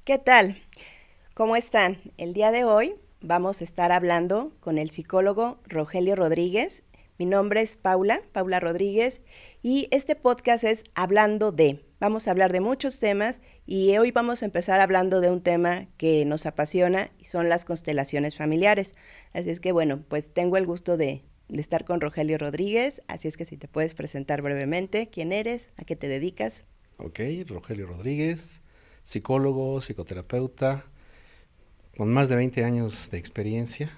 ¿Qué tal? ¿Cómo están? El día de hoy vamos a estar hablando con el psicólogo Rogelio Rodríguez. Mi nombre es Paula Rodríguez, y este podcast es Hablando de. Vamos a hablar de muchos temas y hoy vamos a empezar hablando de un tema que nos apasiona y son las constelaciones familiares. Así es que bueno, pues tengo el gusto de estar con Rogelio Rodríguez, así es que si te puedes presentar brevemente, quién eres, a qué te dedicas. Ok, Rogelio Rodríguez, psicólogo, psicoterapeuta, con más de 20 años de experiencia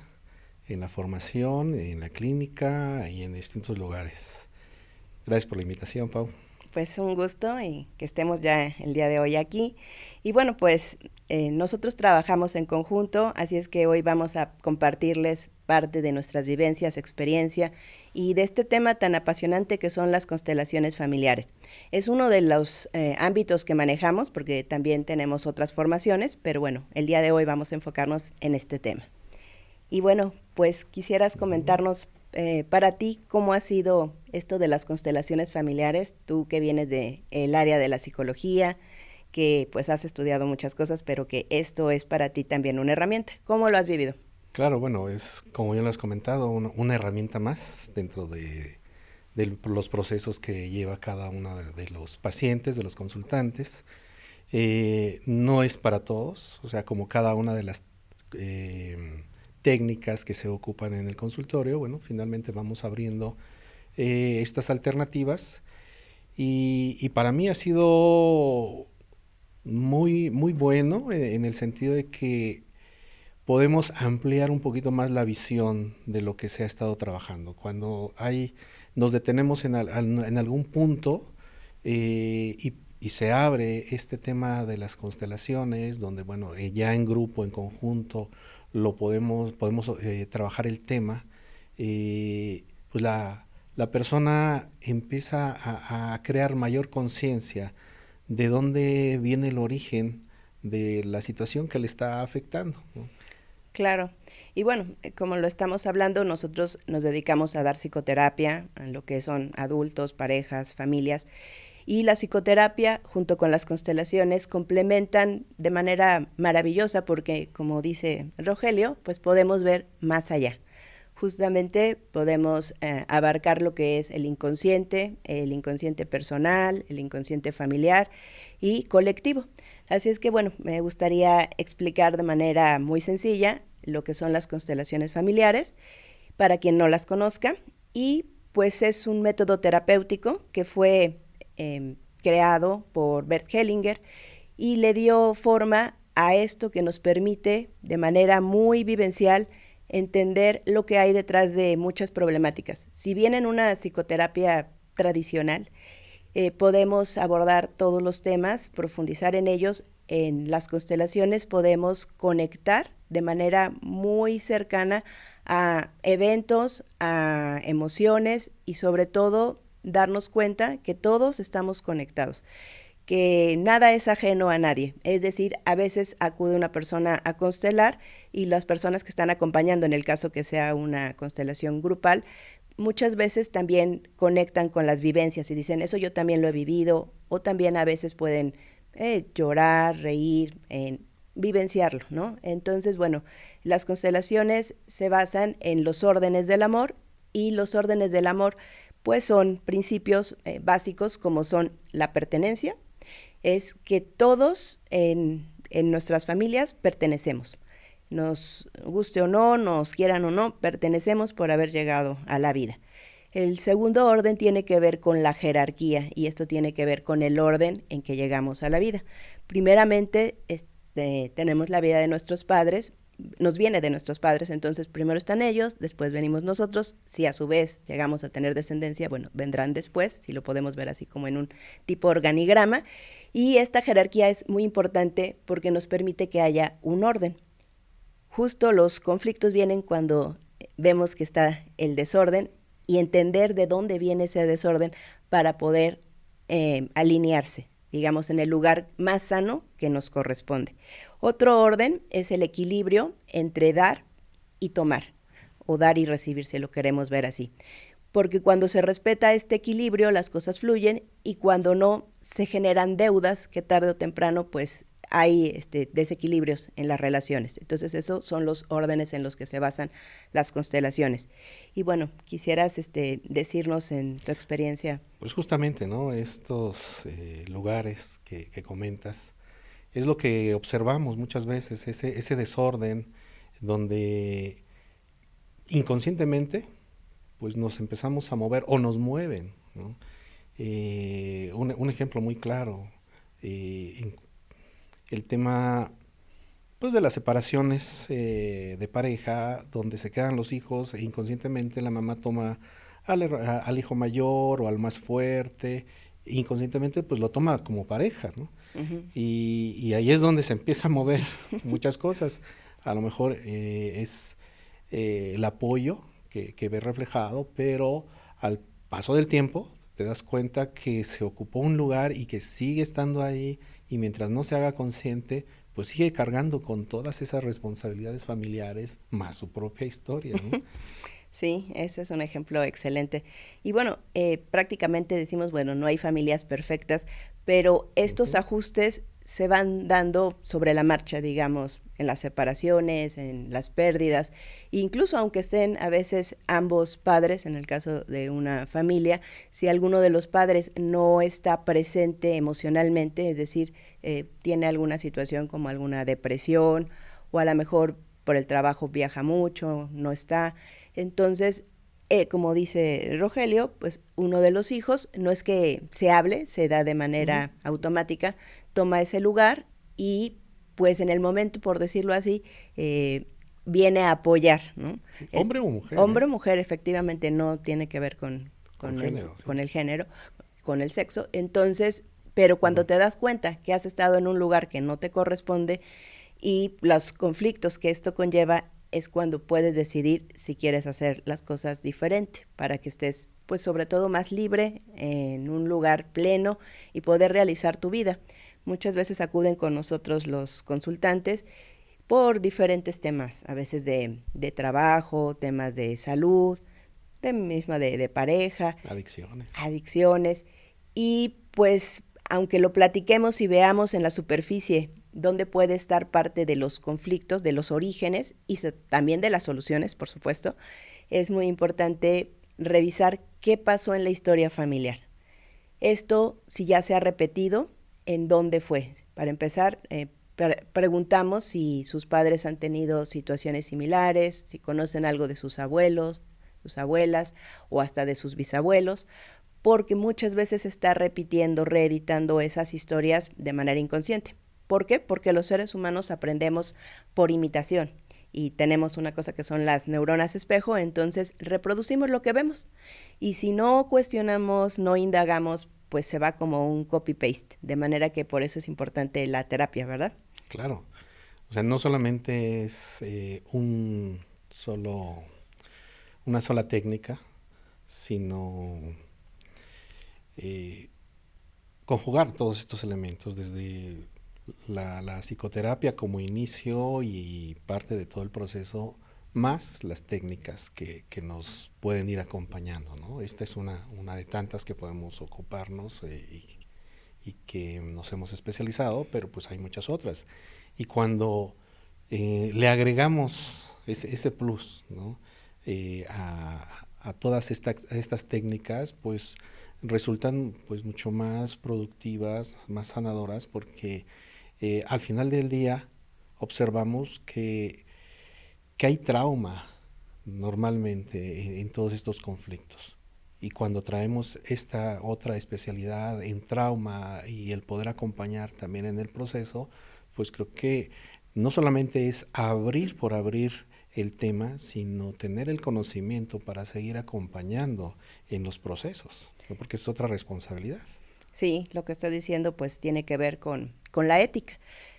en la formación, en la clínica y en distintos lugares. Gracias por la invitación, Pau. Pues un gusto y que estemos ya el día de hoy aquí. Y bueno, pues nosotros trabajamos en conjunto, así es que hoy vamos a compartirles parte de nuestras vivencias, experiencia y de este tema tan apasionante que son las constelaciones familiares. Es uno de los ámbitos que manejamos porque también tenemos otras formaciones, pero bueno, el día de hoy vamos a enfocarnos en este tema. Y bueno, pues quisieras comentarnos para ti cómo ha sido esto de las constelaciones familiares, tú que vienes del área de la psicología, que pues has estudiado muchas cosas, pero que esto es para ti también una herramienta. ¿Cómo lo has vivido? Claro, bueno, es como ya lo has comentado, una herramienta más dentro de los procesos que lleva cada uno de los pacientes, de los consultantes. No es para todos, o sea, como cada una de las técnicas que se ocupan en el consultorio, bueno, finalmente vamos abriendo estas alternativas y para mí ha sido muy bueno en el sentido de que podemos ampliar un poquito más la visión de lo que se ha estado trabajando. Cuando nos detenemos en algún punto y se abre este tema de las constelaciones, donde bueno, ya en grupo, en conjunto, podemos trabajar el tema, pues la persona empieza a crear mayor conciencia de dónde viene el origen de la situación que le está afectando, ¿no? Claro. Y bueno, como lo estamos hablando, nosotros nos dedicamos a dar psicoterapia a lo que son adultos, parejas, familias. Y la psicoterapia, junto con las constelaciones, complementan de manera maravillosa porque, como dice Rogelio, pues podemos ver más allá. Justamente podemos abarcar lo que es el inconsciente personal, el inconsciente familiar y colectivo. Así es que, bueno, me gustaría explicar de manera muy sencilla lo que son las constelaciones familiares, para quien no las conozca, y pues es un método terapéutico que fue creado por Bert Hellinger y le dio forma a esto que nos permite de manera muy vivencial entender lo que hay detrás de muchas problemáticas. Si bien en una psicoterapia tradicional podemos abordar todos los temas, profundizar en ellos, en las constelaciones podemos conectar de manera muy cercana a eventos, a emociones y sobre todo darnos cuenta que todos estamos conectados, que nada es ajeno a nadie. Es decir, a veces acude una persona a constelar y las personas que están acompañando, en el caso que sea una constelación grupal, muchas veces también conectan con las vivencias y dicen, eso yo también lo he vivido, o también a veces pueden llorar, reír, vivenciarlo, ¿no? Entonces, bueno, las constelaciones se basan en los órdenes del amor, y los órdenes del amor pues son principios básicos como son la pertenencia, es que todos en nuestras familias pertenecemos. Nos guste o no, nos quieran o no, pertenecemos por haber llegado a la vida. El segundo orden tiene que ver con la jerarquía, y esto tiene que ver con el orden en que llegamos a la vida. Primeramente, tenemos la vida de nuestros padres, nos viene de nuestros padres, entonces primero están ellos, después venimos nosotros. Si a su vez llegamos a tener descendencia, bueno, vendrán después, si lo podemos ver así como en un tipo organigrama. Y esta jerarquía es muy importante porque nos permite que haya un orden. Justo los conflictos vienen cuando vemos que está el desorden, y entender de dónde viene ese desorden para poder alinearse, digamos, en el lugar más sano que nos corresponde. Otro orden es el equilibrio entre dar y tomar, o dar y recibir, si lo queremos ver así. Porque cuando se respeta este equilibrio, las cosas fluyen, y cuando no, se generan deudas que tarde o temprano pues hay desequilibrios en las relaciones. Entonces, esos son los órdenes en los que se basan las constelaciones. Y bueno, quisieras decirnos en tu experiencia. Pues justamente, ¿no? Estos lugares que comentas, es lo que observamos muchas veces, ese desorden donde inconscientemente pues nos empezamos a mover o nos mueven, ¿no? Un ejemplo muy claro, el tema pues de las separaciones de pareja, donde se quedan los hijos e inconscientemente la mamá toma al hijo mayor o al más fuerte, inconscientemente pues lo toma como pareja, ¿no? Uh-huh. Y ahí es donde se empieza a mover muchas cosas. A lo mejor es el apoyo que ve reflejado, pero al paso del tiempo te das cuenta que se ocupó un lugar y que sigue estando ahí, y mientras no se haga consciente, pues sigue cargando con todas esas responsabilidades familiares más su propia historia, ¿no? Sí, ese es un ejemplo excelente. Y bueno, prácticamente decimos, bueno, no hay familias perfectas, pero estos ajustes se van dando sobre la marcha, digamos, en las separaciones, en las pérdidas, incluso aunque estén a veces ambos padres, en el caso de una familia, si alguno de los padres no está presente emocionalmente, es decir, tiene alguna situación como alguna depresión, o a lo mejor por el trabajo viaja mucho, no está. Entonces, como dice Rogelio, pues uno de los hijos no es que se hable, se da de manera automática, toma ese lugar y pues en el momento, por decirlo así, viene a apoyar, ¿no? Hombre o mujer. Hombre o mujer, efectivamente, no tiene que ver con género, con el género, con el sexo. Entonces, pero cuando te das cuenta que has estado en un lugar que no te corresponde y los conflictos que esto conlleva, es cuando puedes decidir si quieres hacer las cosas diferente para que estés, pues sobre todo más libre en un lugar pleno y poder realizar tu vida. Muchas veces acuden con nosotros los consultantes por diferentes temas, a veces de trabajo, temas de salud, de pareja, adicciones, y pues aunque lo platiquemos y veamos en la superficie dónde puede estar parte de los conflictos, de los orígenes y también de las soluciones, por supuesto, es muy importante revisar qué pasó en la historia familiar. Esto, si ya se ha repetido, ¿en dónde fue? Para empezar, preguntamos si sus padres han tenido situaciones similares, si conocen algo de sus abuelos, sus abuelas o hasta de sus bisabuelos, porque muchas veces se está repitiendo, reeditando esas historias de manera inconsciente. ¿Por qué? Porque los seres humanos aprendemos por imitación y tenemos una cosa que son las neuronas espejo, entonces reproducimos lo que vemos. Y si no cuestionamos, no indagamos, pues se va como un copy-paste, de manera que por eso es importante la terapia, ¿verdad? Claro. O sea, no solamente es una sola técnica, sino conjugar todos estos elementos desde la psicoterapia como inicio y parte de todo el proceso, más las técnicas que nos pueden ir acompañando, ¿no? Esta es una de tantas que podemos ocuparnos y que nos hemos especializado, pero pues hay muchas otras. Y cuando le agregamos ese plus, ¿no? A todas estas técnicas, pues resultan pues mucho más productivas, más sanadoras, porque al final del día observamos que hay trauma normalmente en todos estos conflictos. Y cuando traemos esta otra especialidad en trauma y el poder acompañar también en el proceso, pues creo que no solamente es abrir por abrir el tema, sino tener el conocimiento para seguir acompañando en los procesos, ¿no? Porque es otra responsabilidad. Sí, lo que está diciendo pues tiene que ver con la ética,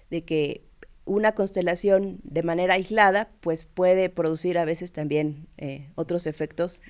de que una constelación de manera aislada pues puede producir a veces también otros efectos.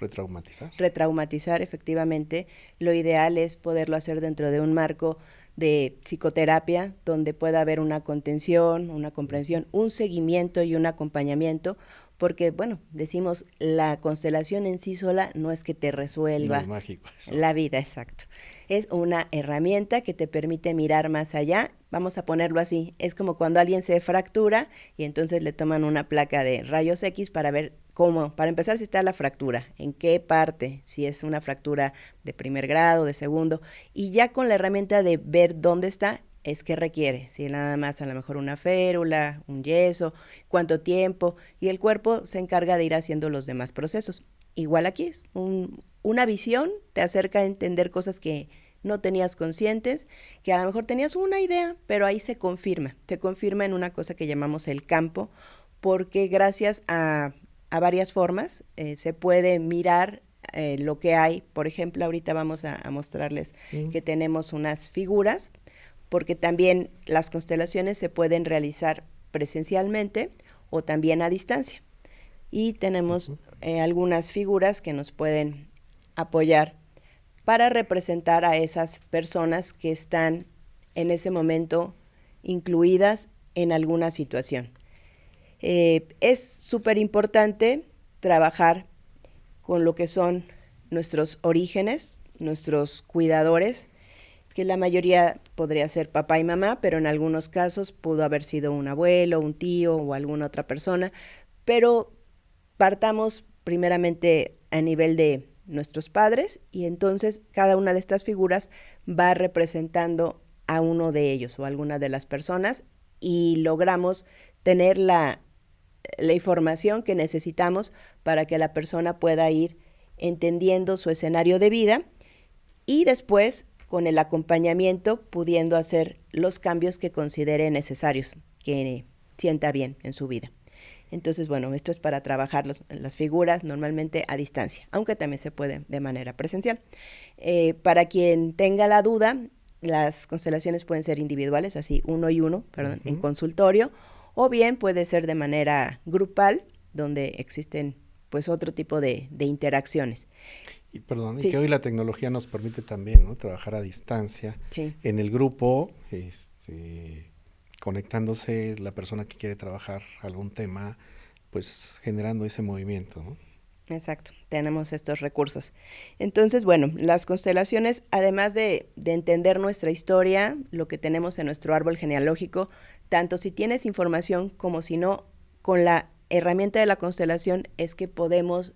Retraumatizar, efectivamente. Lo ideal es poderlo hacer dentro de un marco de psicoterapia, donde pueda haber una contención, una comprensión, un seguimiento y un acompañamiento, porque, bueno, decimos, la constelación en sí sola no es que te No resuelva es mágico eso. la vida, exacto. Es una herramienta que te permite mirar más allá. Vamos a ponerlo así. Es como cuando alguien se fractura y entonces le toman una placa de rayos X para ver cómo, para empezar, si está la fractura, en qué parte, si es una fractura de primer grado, de segundo, y ya con la herramienta de ver dónde está, es que requiere, si nada más a lo mejor una férula, un yeso, cuánto tiempo, y el cuerpo se encarga de ir haciendo los demás procesos. Igual aquí es una visión, te acerca a entender cosas que no tenías conscientes, que a lo mejor tenías una idea, pero ahí se confirma en una cosa que llamamos el campo, porque gracias a varias formas se puede mirar lo que hay. Por ejemplo, ahorita vamos a mostrarles que tenemos unas figuras, porque también las constelaciones se pueden realizar presencialmente o también a distancia. Y tenemos algunas figuras que nos pueden apoyar para representar a esas personas que están en ese momento incluidas en alguna situación. Es súper importante trabajar con lo que son nuestros orígenes, nuestros cuidadores, que la mayoría podría ser papá y mamá, pero en algunos casos pudo haber sido un abuelo, un tío o alguna otra persona, pero partamos primeramente a nivel de nuestros padres y entonces cada una de estas figuras va representando a uno de ellos o a alguna de las personas y logramos tener la información que necesitamos para que la persona pueda ir entendiendo su escenario de vida y después con el acompañamiento pudiendo hacer los cambios que considere necesarios, que sienta bien en su vida. Entonces, bueno, esto es para trabajar las figuras normalmente a distancia, aunque también se puede de manera presencial. Para quien tenga la duda, las constelaciones pueden ser individuales, así uno y uno, perdón, en consultorio, o bien puede ser de manera grupal, donde existen pues otro tipo de interacciones. Y perdón, Sí. y que hoy la tecnología nos permite también, ¿no? Trabajar a distancia, Sí. en el grupo, conectándose la persona que quiere trabajar algún tema, pues generando ese movimiento, ¿no? Exacto, tenemos estos recursos. Entonces, bueno, las constelaciones, además de entender nuestra historia, lo que tenemos en nuestro árbol genealógico, tanto si tienes información como si no, con la herramienta de la constelación es que podemos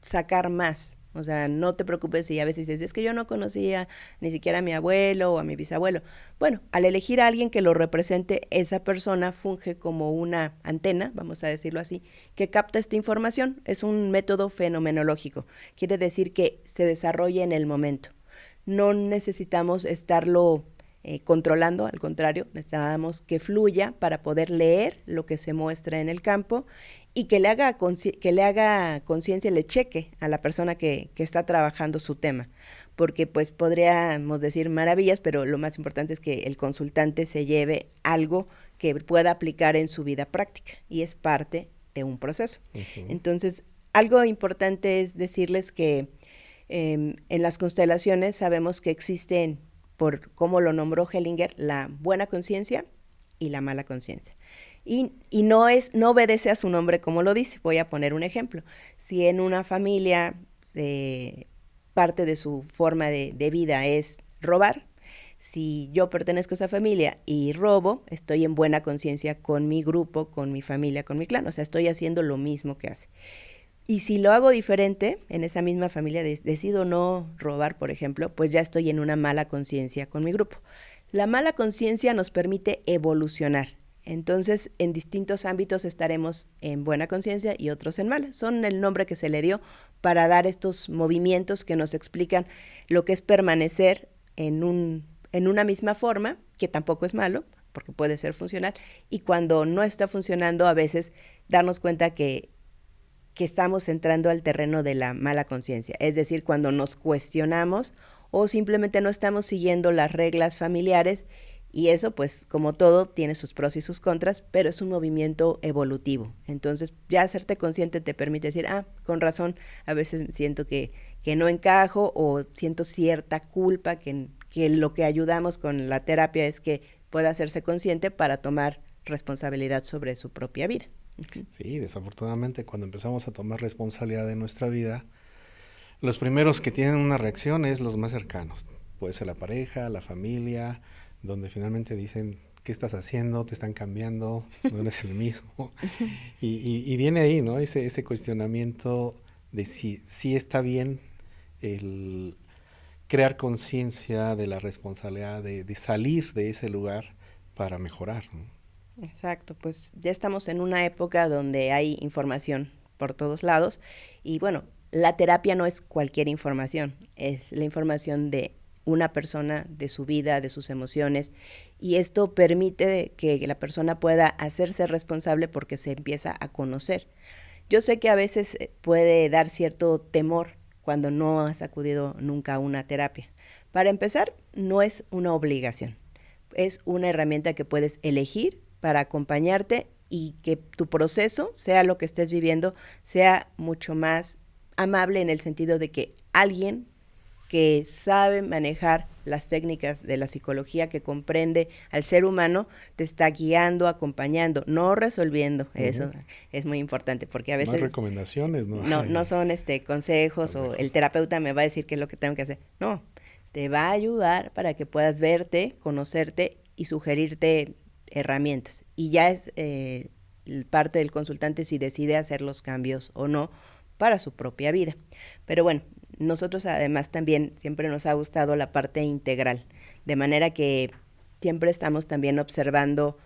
sacar más. O sea, no te preocupes si a veces dices, es que yo no conocía ni siquiera a mi abuelo o a mi bisabuelo. Bueno, al elegir a alguien que lo represente, esa persona funge como una antena, vamos a decirlo así, que capta esta información. Es un método fenomenológico. Quiere decir que se desarrolla en el momento. No necesitamos estarlo controlando, al contrario, necesitamos que fluya para poder leer lo que se muestra en el campo y que le haga conciencia, le cheque a la persona que está trabajando su tema, porque pues podríamos decir maravillas, pero lo más importante es que el consultante se lleve algo que pueda aplicar en su vida práctica y es parte de un proceso. Entonces, algo importante es decirles que en las constelaciones sabemos que existen, por cómo lo nombró Hellinger, la buena conciencia y la mala conciencia. Y no obedece a su nombre como lo dice. Voy a poner un ejemplo. Si en una familia parte de su forma de vida es robar, si yo pertenezco a esa familia y robo, estoy en buena conciencia con mi grupo, con mi familia, con mi clan. O sea, estoy haciendo lo mismo que hace. Y si lo hago diferente, en esa misma familia decido no robar, por ejemplo, pues ya estoy en una mala conciencia con mi grupo. La mala conciencia nos permite evolucionar. Entonces, en distintos ámbitos estaremos en buena conciencia y otros en mala. Son el nombre que se le dio para dar estos movimientos que nos explican lo que es permanecer en una misma forma, que tampoco es malo, porque puede ser funcional, y cuando no está funcionando, a veces darnos cuenta que estamos entrando al terreno de la mala conciencia, es decir, cuando nos cuestionamos o simplemente no estamos siguiendo las reglas familiares y eso pues como todo tiene sus pros y sus contras, pero es un movimiento evolutivo. Entonces ya hacerte consciente te permite decir, con razón, a veces siento que no encajo o siento cierta culpa, que lo que ayudamos con la terapia es que pueda hacerse consciente para tomar responsabilidad sobre su propia vida. Sí, desafortunadamente cuando empezamos a tomar responsabilidad de nuestra vida, los primeros que tienen una reacción es los más cercanos. Puede ser la pareja, la familia, donde finalmente dicen, ¿qué estás haciendo? Te están cambiando, no eres el mismo. Y viene ahí, ¿no? Ese cuestionamiento de si está bien el crear conciencia de la responsabilidad de salir de ese lugar para mejorar, ¿no? Exacto, pues ya estamos en una época donde hay información por todos lados y bueno, la terapia no es cualquier información, es la información de una persona, de su vida, de sus emociones y esto permite que la persona pueda hacerse responsable porque se empieza a conocer. Yo sé que a veces puede dar cierto temor cuando no has acudido nunca a una terapia. Para empezar, no es una obligación, es una herramienta que puedes elegir para acompañarte y que tu proceso, sea lo que estés viviendo, sea mucho más amable en el sentido de que alguien que sabe manejar las técnicas de la psicología, que comprende al ser humano, te está guiando, acompañando, no resolviendo. Eso es muy importante porque a No hay veces recomendaciones, no no hay son consejos o el consejos. terapeuta me va a decir qué es lo que tengo que hacer. No, te va a ayudar para que puedas verte, conocerte y sugerirte herramientas. Y ya es parte del consultante si decide hacer los cambios o no para su propia vida. Pero bueno, nosotros además también siempre nos ha gustado la parte integral, de manera que siempre estamos también observando,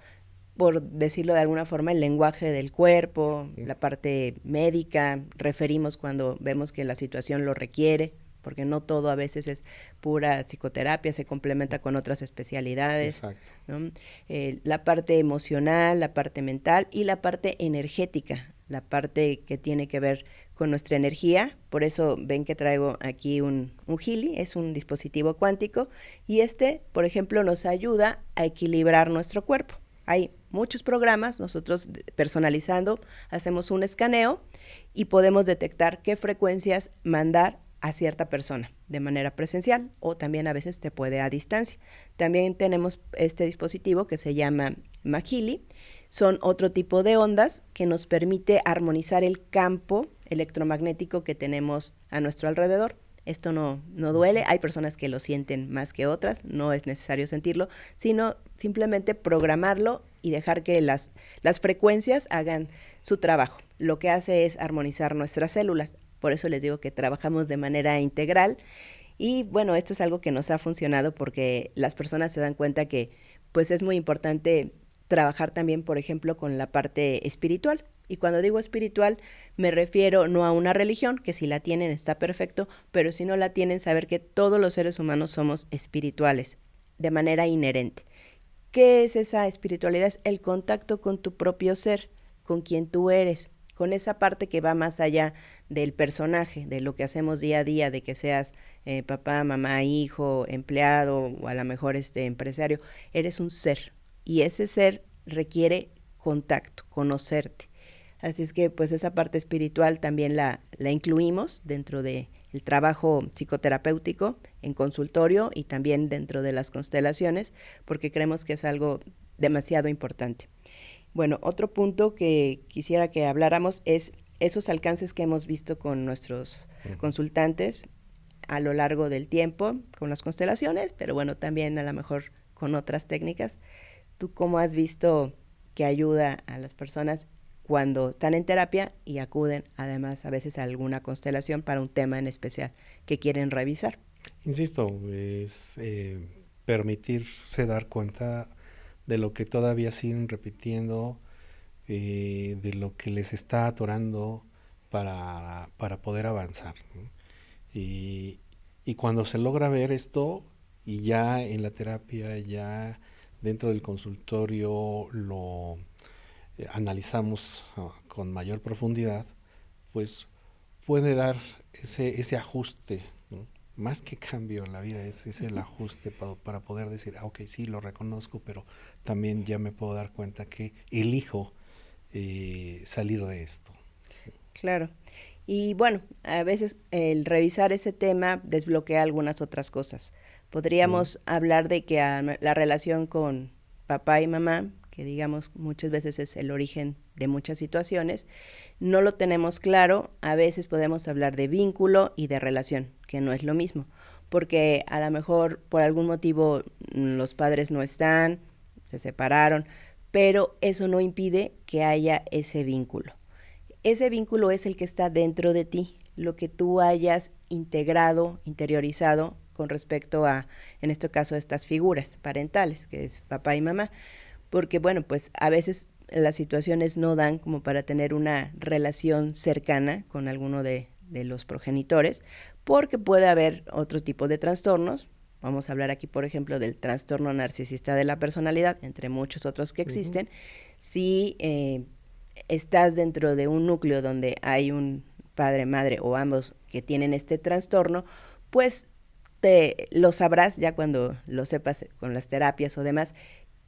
por decirlo de alguna forma, el lenguaje del cuerpo, la parte médica, referimos cuando vemos que la situación lo requiere, porque no todo a veces es pura psicoterapia, se complementa con otras especialidades, Exacto. ¿no? La parte emocional, la parte mental y la parte energética, la parte que tiene que ver con nuestra energía. Por eso ven que traigo aquí un Healy, es un dispositivo cuántico, y por ejemplo, nos ayuda a equilibrar nuestro cuerpo. Hay muchos programas, nosotros personalizando hacemos un escaneo y podemos detectar qué frecuencias mandar a cierta persona de manera presencial o también a veces te puede a distancia. También tenemos este dispositivo que se llama Mahili. Son otro tipo de ondas que nos permite armonizar el campo electromagnético que tenemos a nuestro alrededor. Esto no duele, hay personas que lo sienten más que otras, no es necesario sentirlo, sino simplemente programarlo y dejar que las frecuencias hagan su trabajo. Lo que hace es armonizar nuestras células. Por eso les digo que trabajamos de manera integral y bueno, esto es algo que nos ha funcionado porque las personas se dan cuenta que pues es muy importante trabajar también, por ejemplo, con la parte espiritual. Y cuando digo espiritual, me refiero no a una religión, que si la tienen está perfecto, pero si no la tienen, saber que todos los seres humanos somos espirituales, de manera inherente. ¿Qué es esa espiritualidad? Es el contacto con tu propio ser, con quien tú eres, con esa parte que va más allá del personaje, de lo que hacemos día a día, de que seas papá, mamá, hijo, empleado o a lo mejor empresario. Eres un ser y ese ser requiere contacto, conocerte. Así es que pues esa parte espiritual también la incluimos dentro del trabajo psicoterapéutico en consultorio y también dentro de las constelaciones, porque creemos que es algo demasiado importante. Bueno, otro punto que quisiera que habláramos es esos alcances que hemos visto con nuestros consultantes a lo largo del tiempo, con las constelaciones, pero bueno, también a lo mejor con otras técnicas. ¿Tú cómo has visto que ayuda a las personas cuando están en terapia y acuden además a veces a alguna constelación para un tema en especial que quieren revisar? Insisto, es permitirse dar cuenta de lo que todavía siguen repitiendo, de lo que les está atorando para poder avanzar, ¿no? Y, y cuando se logra ver esto, y ya en la terapia, ya dentro del consultorio lo analizamos con mayor profundidad, pues puede dar ese ajuste, ¿no? Más que cambio en la vida, es el ajuste para poder decir, ok, sí, lo reconozco, pero también ya me puedo dar cuenta que elijo salir de esto. Claro. Y bueno, a veces el revisar ese tema desbloquea algunas otras cosas. Mm. Podríamos hablar de que la relación con papá y mamá, que digamos muchas veces es el origen de muchas situaciones, no lo tenemos claro, a veces podemos hablar de vínculo y de relación, que no es lo mismo, porque a lo mejor por algún motivo los padres no están, se separaron, pero eso no impide que haya ese vínculo. Ese vínculo es el que está dentro de ti, lo que tú hayas integrado, interiorizado con respecto a, en este caso, estas figuras parentales, que es papá y mamá, porque bueno, pues a veces las situaciones no dan como para tener una relación cercana con alguno de los progenitores, porque puede haber otro tipo de trastornos. Vamos a hablar aquí, por ejemplo, del trastorno narcisista de la personalidad, entre muchos otros que existen. Si estás dentro de un núcleo donde hay un padre, madre o ambos que tienen este trastorno, pues te lo sabrás ya cuando lo sepas con las terapias o demás,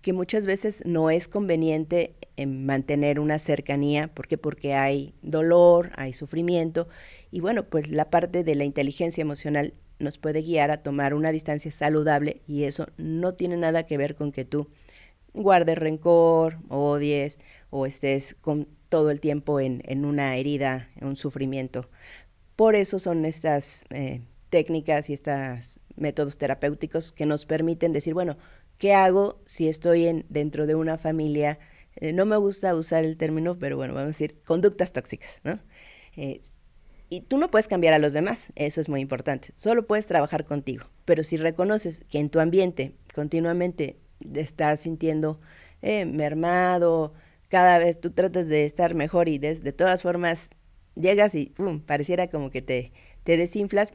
que muchas veces no es conveniente mantener una cercanía. ¿Por qué? Porque hay dolor, hay sufrimiento, y bueno, pues la parte de la inteligencia emocional nos puede guiar a tomar una distancia saludable, y eso no tiene nada que ver con que tú guardes rencor, odies o estés con todo el tiempo en una herida, en un sufrimiento. Por eso son estas técnicas y estos métodos terapéuticos que nos permiten decir, bueno, ¿qué hago si estoy dentro de una familia? No me gusta usar el término, pero bueno, vamos a decir conductas tóxicas, ¿no? Y tú no puedes cambiar a los demás, eso es muy importante, solo puedes trabajar contigo, pero si reconoces que en tu ambiente continuamente te estás sintiendo mermado, cada vez tú tratas de estar mejor y de todas formas llegas y ¡pum!, pareciera como que te desinflas.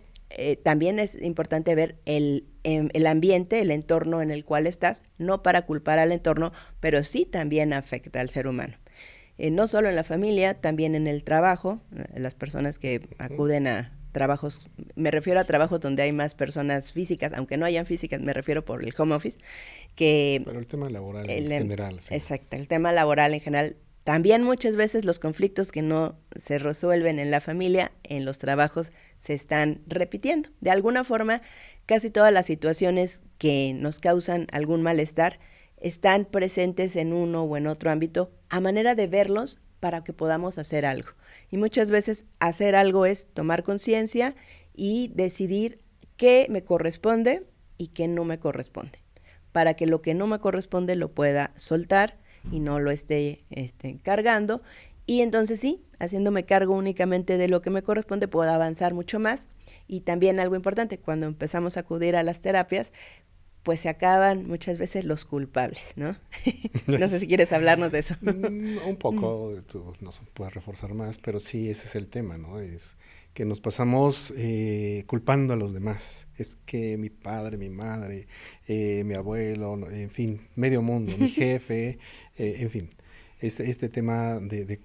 También es importante ver el ambiente, el entorno en el cual estás, no para culpar al entorno, pero sí también afecta al ser humano. No solo en la familia, también en el trabajo, las personas que acuden a trabajos, me refiero a trabajos donde hay más personas físicas, aunque no hayan físicas, me refiero por el home office, que... Pero el tema laboral en general. Sí. Exacto, el tema laboral en general. También muchas veces los conflictos que no se resuelven en la familia, en los trabajos, se están repitiendo. De alguna forma, casi todas las situaciones que nos causan algún malestar están presentes en uno o en otro ámbito, a manera de verlos para que podamos hacer algo. Y muchas veces hacer algo es tomar conciencia y decidir qué me corresponde y qué no me corresponde, para que lo que no me corresponde lo pueda soltar y no lo esté cargando. Y entonces sí, haciéndome cargo únicamente de lo que me corresponde, puedo avanzar mucho más. Y también algo importante, cuando empezamos a acudir a las terapias, pues se acaban muchas veces los culpables, ¿no? No sé si quieres hablarnos de eso. Un poco, tú nos puedes reforzar más, pero sí, ese es el tema, ¿no? Es que nos pasamos culpando a los demás. Es que mi padre, mi madre, mi abuelo, en fin, medio mundo, mi jefe, en fin. Este tema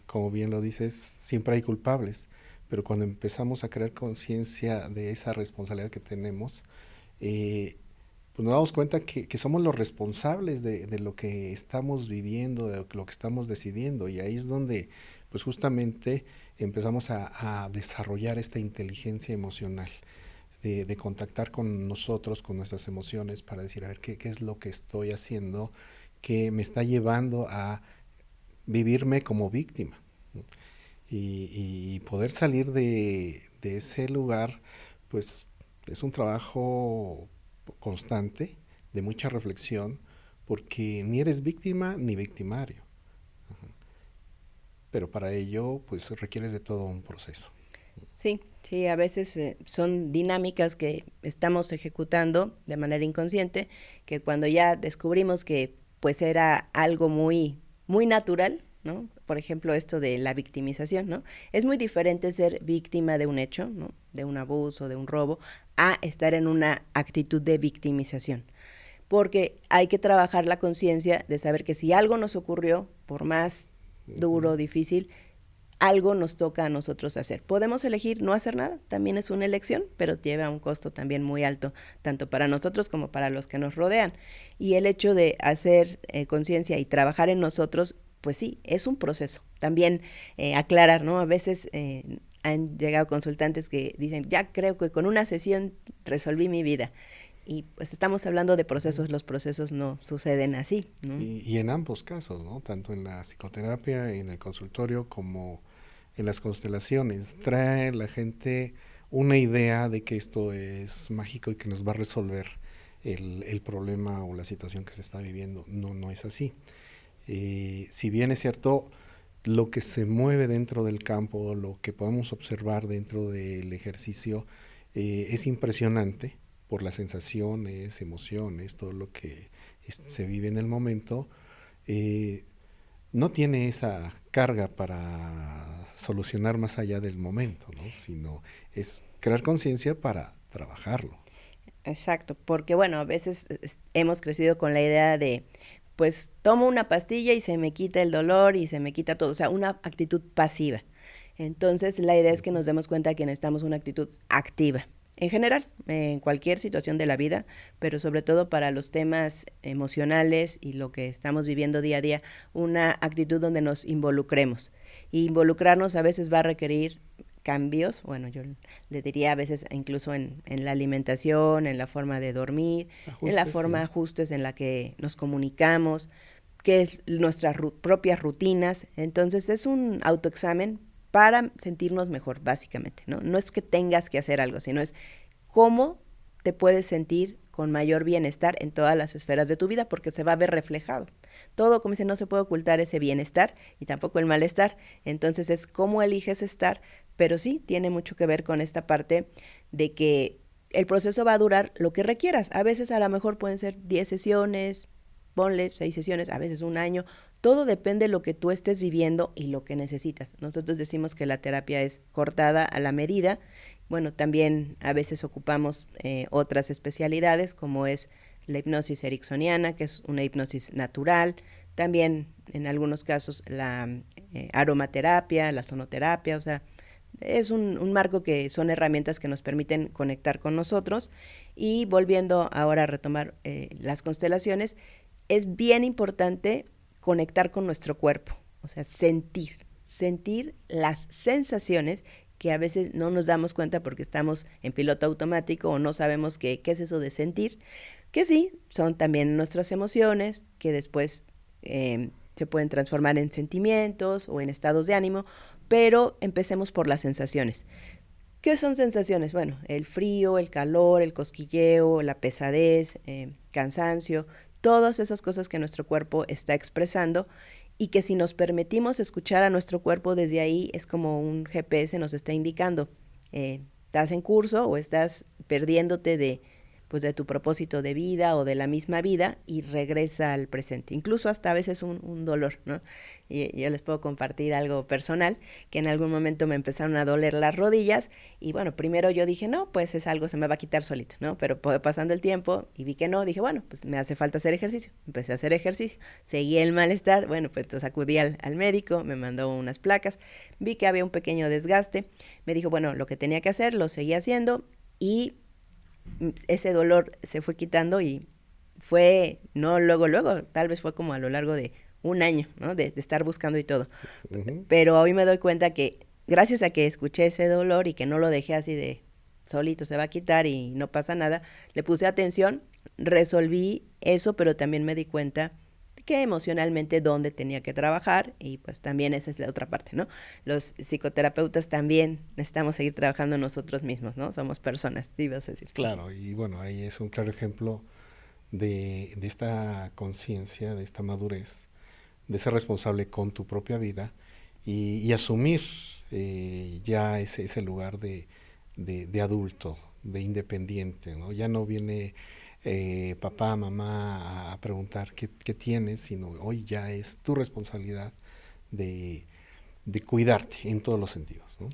como bien lo dices, siempre hay culpables, pero cuando empezamos a crear conciencia de esa responsabilidad que tenemos, pues nos damos cuenta que somos los responsables de lo que estamos viviendo, de lo que estamos decidiendo, y ahí es donde pues justamente empezamos a desarrollar esta inteligencia emocional, de contactar con nosotros, con nuestras emociones, para decir, a ver, qué es lo que estoy haciendo que me está llevando a vivirme como víctima, ¿no? Y poder salir de ese lugar, pues es un trabajo constante, de mucha reflexión, porque ni eres víctima ni victimario. Ajá. Pero para ello, pues requieres de todo un proceso. Sí, sí, a veces son dinámicas que estamos ejecutando de manera inconsciente, que cuando ya descubrimos que pues era algo muy, muy natural, ¿no? Por ejemplo, esto de la victimización, ¿no? Es muy diferente ser víctima de un hecho, ¿no?, de un abuso, de un robo, a estar en una actitud de victimización. Porque hay que trabajar la conciencia de saber que si algo nos ocurrió, por más duro, difícil, algo nos toca a nosotros hacer. Podemos elegir no hacer nada, también es una elección, pero lleva un costo también muy alto, tanto para nosotros como para los que nos rodean. Y el hecho de hacer conciencia y trabajar en nosotros, pues sí, es un proceso. También aclarar, ¿no? A veces han llegado consultantes que dicen, ya creo que con una sesión resolví mi vida. y pues estamos hablando de procesos, los procesos no suceden así, ¿no? Y en ambos casos, ¿no? Tanto en la psicoterapia, en el consultorio, como en las constelaciones. Trae la gente una idea de que esto es mágico y que nos va a resolver el problema o la situación que se está viviendo. No, no es así. Si bien es cierto, lo que se mueve dentro del campo, lo que podemos observar dentro del ejercicio, es impresionante por las sensaciones, emociones, todo lo que se vive en el momento. No tiene esa carga para solucionar más allá del momento, ¿no? Sino es crear conciencia para trabajarlo. Exacto, porque bueno, a veces hemos crecido con la idea de, pues tomo una pastilla y se me quita el dolor y se me quita todo, o sea, una actitud pasiva. Entonces, la idea es que nos demos cuenta que necesitamos una actitud activa, en general, en cualquier situación de la vida, pero sobre todo para los temas emocionales y lo que estamos viviendo día a día, una actitud donde nos involucremos. Y involucrarnos a veces va a requerir cambios, bueno, yo le diría a veces incluso en la alimentación, en la forma de dormir, Ajustes, en la forma sí. de ajustes en la que nos comunicamos, que es nuestras propias rutinas. Entonces es un autoexamen para sentirnos mejor, básicamente, ¿no? No es que tengas que hacer algo, sino es cómo te puedes sentir con mayor bienestar en todas las esferas de tu vida, porque se va a ver reflejado. Todo, como dice, no se puede ocultar ese bienestar y tampoco el malestar. Entonces es cómo eliges estar, pero sí tiene mucho que ver con esta parte de que el proceso va a durar lo que requieras. A veces a lo mejor pueden ser 10 sesiones, ponle 6 sesiones, a veces un año. Todo depende de lo que tú estés viviendo y lo que necesitas. Nosotros decimos que la terapia es cortada a la medida. Bueno, también a veces ocupamos otras especialidades como es la hipnosis ericksoniana, que es una hipnosis natural. También en algunos casos la aromaterapia, la sonoterapia, o sea, es un marco que son herramientas que nos permiten conectar con nosotros. Y volviendo ahora a retomar las constelaciones, es bien importante conectar con nuestro cuerpo, o sea, sentir las sensaciones que a veces no nos damos cuenta porque estamos en piloto automático o no sabemos qué es eso de sentir, que sí, son también nuestras emociones, que después se pueden transformar en sentimientos o en estados de ánimo, pero empecemos por las sensaciones. ¿Qué son sensaciones? Bueno, el frío, el calor, el cosquilleo, la pesadez, cansancio, todas esas cosas que nuestro cuerpo está expresando y que si nos permitimos escuchar a nuestro cuerpo desde ahí es como un GPS nos está indicando, estás en curso o estás perdiéndote pues de tu propósito de vida o de la misma vida y regresa al presente, incluso hasta a veces un dolor, ¿no? Y yo les puedo compartir algo personal, que en algún momento me empezaron a doler las rodillas y bueno, primero yo dije, no, pues es algo, se me va a quitar solito, ¿no? Pero pasando el tiempo y vi que no, dije, bueno, pues me hace falta hacer ejercicio. Empecé a hacer ejercicio, seguí el malestar, bueno, pues entonces acudí al médico, me mandó unas placas, vi que había un pequeño desgaste, me dijo, bueno, lo que tenía que hacer, lo seguí haciendo y ese dolor se fue quitando y fue, no luego, tal vez fue como a lo largo de un año, ¿no? De estar buscando y todo. Pero hoy me doy cuenta que gracias a que escuché ese dolor y que no lo dejé así de solito se va a quitar y no pasa nada, le puse atención, resolví eso, pero también me di cuenta que emocionalmente dónde tenía que trabajar y pues también esa es la otra parte, ¿no? Los psicoterapeutas también necesitamos seguir trabajando nosotros mismos, ¿no? Somos personas, ibas a decir. Claro, y bueno, ahí es un claro ejemplo de esta conciencia, de esta madurez, de ser responsable con tu propia vida y asumir ya ese lugar de adulto, de independiente, ¿no? Ya no viene papá, mamá a preguntar qué tienes, sino hoy ya es tu responsabilidad de cuidarte en todos los sentidos, ¿no?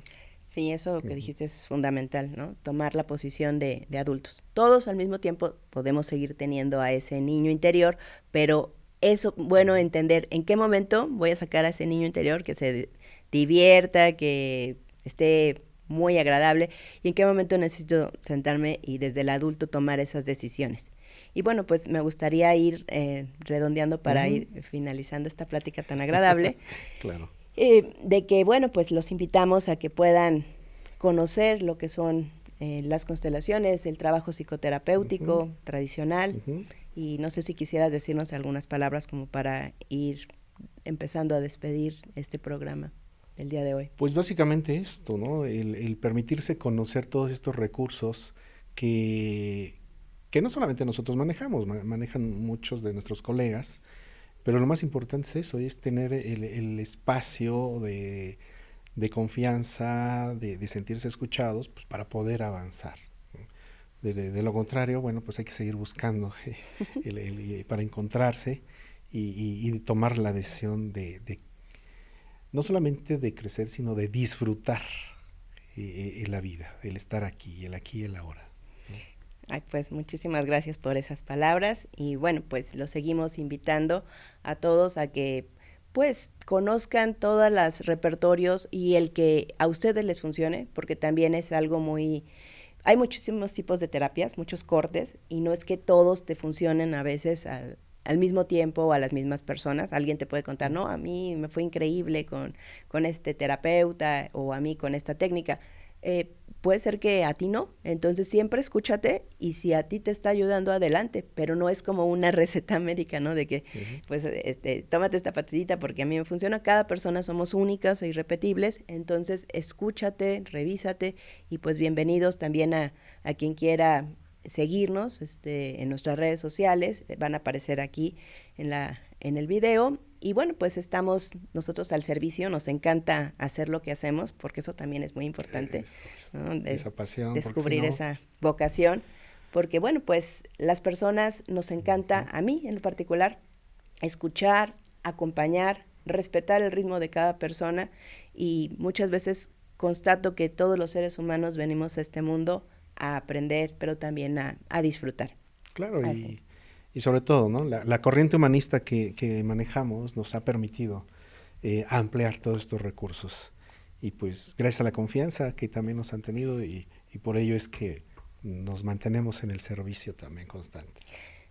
Sí, eso que dijiste es fundamental, ¿no? Tomar la posición de adultos. Todos al mismo tiempo podemos seguir teniendo a ese niño interior, pero eso, bueno, entender en qué momento voy a sacar a ese niño interior que se divierta, que esté muy agradable y en qué momento necesito sentarme y desde el adulto tomar esas decisiones. Y bueno, pues me gustaría ir redondeando para ir finalizando esta plática tan agradable. Claro. De que, bueno, pues los invitamos a que puedan conocer lo que son las constelaciones, el trabajo psicoterapéutico tradicional, y no sé si quisieras decirnos algunas palabras como para ir empezando a despedir este programa del día de hoy. Pues básicamente esto, ¿no? El permitirse conocer todos estos recursos que no solamente nosotros manejamos, manejan muchos de nuestros colegas, pero lo más importante es eso, es tener el espacio de confianza, de sentirse escuchados, pues para poder avanzar, ¿no? De lo contrario, bueno, pues hay que seguir buscando para encontrarse y tomar la decisión de no solamente de crecer, sino de disfrutar la vida, el estar aquí, el aquí y el ahora, ¿no? Ay, pues muchísimas gracias por esas palabras, y bueno, pues los seguimos invitando a todos a que pues conozcan todos los repertorios y el que a ustedes les funcione, porque también es algo muy... Hay muchísimos tipos de terapias, muchos cortes, y no es que todos te funcionen a veces al mismo tiempo o a las mismas personas. Alguien te puede contar, no, a mí me fue increíble con este terapeuta, o a mí con esta técnica. Puede ser que a ti no, entonces siempre escúchate, y si a ti te está ayudando, adelante, pero no es como una receta médica, ¿no? De que, pues, tómate esta pastillita porque a mí me funciona. Cada persona somos únicas e irrepetibles, entonces escúchate, revísate, y pues bienvenidos también a quien quiera seguirnos en nuestras redes sociales, van a aparecer aquí en el video. Y bueno, pues estamos nosotros al servicio, nos encanta hacer lo que hacemos, porque eso también es muy importante, ¿no? Esa pasión, descubrir si no... esa vocación, porque bueno, pues las personas nos encanta, a mí en lo particular, escuchar, acompañar, respetar el ritmo de cada persona, y muchas veces constato que todos los seres humanos venimos a este mundo a aprender, pero también a disfrutar. Claro, y sobre todo, ¿no? La corriente humanista que manejamos nos ha permitido ampliar todos estos recursos. Y pues gracias a la confianza que también nos han tenido, y por ello es que nos mantenemos en el servicio también constante.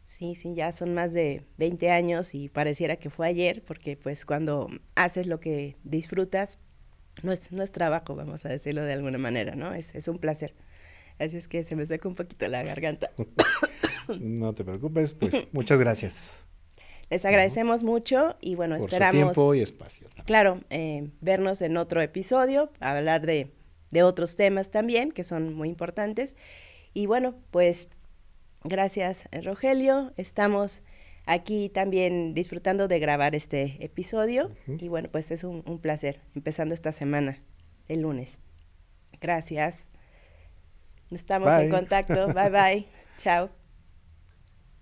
Sí, ya son más de 20 años y pareciera que fue ayer, porque pues cuando haces lo que disfrutas, no es trabajo, vamos a decirlo de alguna manera, ¿no? Es un placer. Así es que se me seca un poquito la garganta. No te preocupes, pues muchas gracias. Les agradecemos mucho, y bueno, por esperamos... su tiempo y espacio. Claro, vernos en otro episodio, hablar de otros temas también, que son muy importantes. Y bueno, pues gracias, Rogelio. Estamos aquí también disfrutando de grabar este episodio. Y bueno, pues es un placer, empezando esta semana, el lunes. Gracias. Estamos en contacto. Bye, bye. Chao.